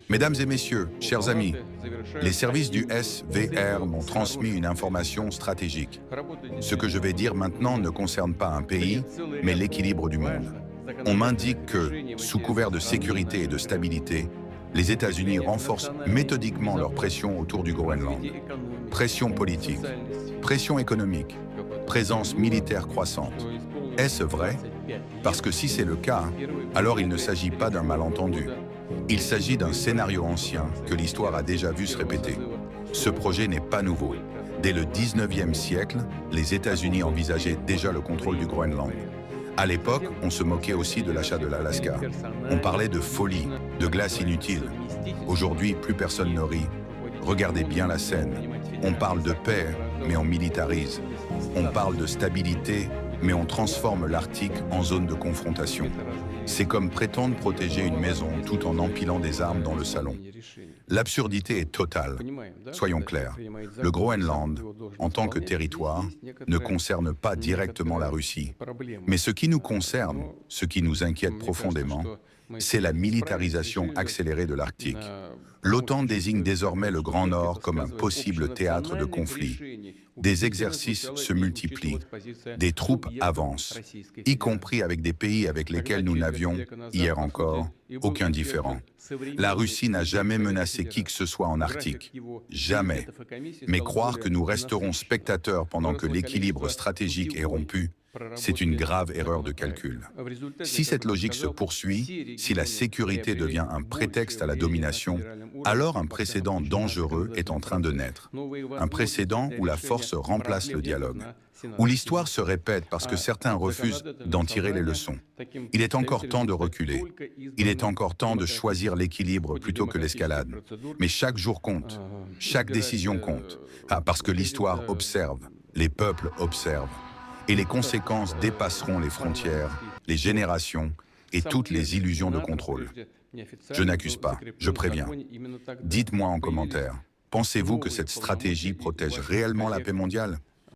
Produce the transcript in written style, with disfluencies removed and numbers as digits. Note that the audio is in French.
Mesdames et messieurs, chers amis, les services du SVR m'ont transmis une information stratégique. Ce que je vais dire maintenant ne concerne pas un pays, mais l'équilibre du monde. On m'indique que, sous couvert de sécurité et de stabilité, les États-Unis renforcent méthodiquement leur pression autour du Groenland. Pression politique, pression économique, présence militaire croissante. Est-ce vrai? Parce que si c'est le cas, alors il ne s'agit pas d'un malentendu. Il s'agit d'un scénario ancien que l'histoire a déjà vu se répéter. Ce projet n'est pas nouveau. Dès le 19e siècle, les États-Unis envisageaient déjà le contrôle du Groenland. À l'époque, on se moquait aussi de l'achat de l'Alaska. On parlait de folie, de glace inutile. Aujourd'hui, plus personne ne rit. Regardez bien la scène. On parle de paix, mais on militarise. On parle de stabilité, mais on transforme l'Arctique en zone de confrontation. C'est comme prétendre protéger une maison tout en empilant des armes dans le salon. L'absurdité est totale. Soyons clairs, le Groenland, en tant que territoire, ne concerne pas directement la Russie. Mais ce qui nous concerne, ce qui nous inquiète profondément, c'est la militarisation accélérée de l'Arctique. L'OTAN désigne désormais le Grand Nord comme un possible théâtre de conflit. Des exercices se multiplient, des troupes avancent, y compris avec des pays avec lesquels nous n'avions, hier encore, aucun différend. La Russie n'a jamais menacé qui que ce soit en Arctique. Jamais. Mais croire que nous resterons spectateurs pendant que l'équilibre stratégique est rompu, c'est une grave erreur de calcul. Si cette logique se poursuit, si la sécurité devient un prétexte à la domination, alors un précédent dangereux est en train de naître. Un précédent où la force remplace le dialogue, où l'histoire se répète parce que certains refusent d'en tirer les leçons. Il est encore temps de reculer. Il est encore temps de choisir l'équilibre plutôt que l'escalade. Mais chaque jour compte, chaque décision compte. Parce que l'histoire observe, les peuples observent. Et les conséquences dépasseront les frontières, les générations et toutes les illusions de contrôle. Je n'accuse pas, je préviens. Dites-moi en commentaire, pensez-vous que cette stratégie protège réellement la paix mondiale ?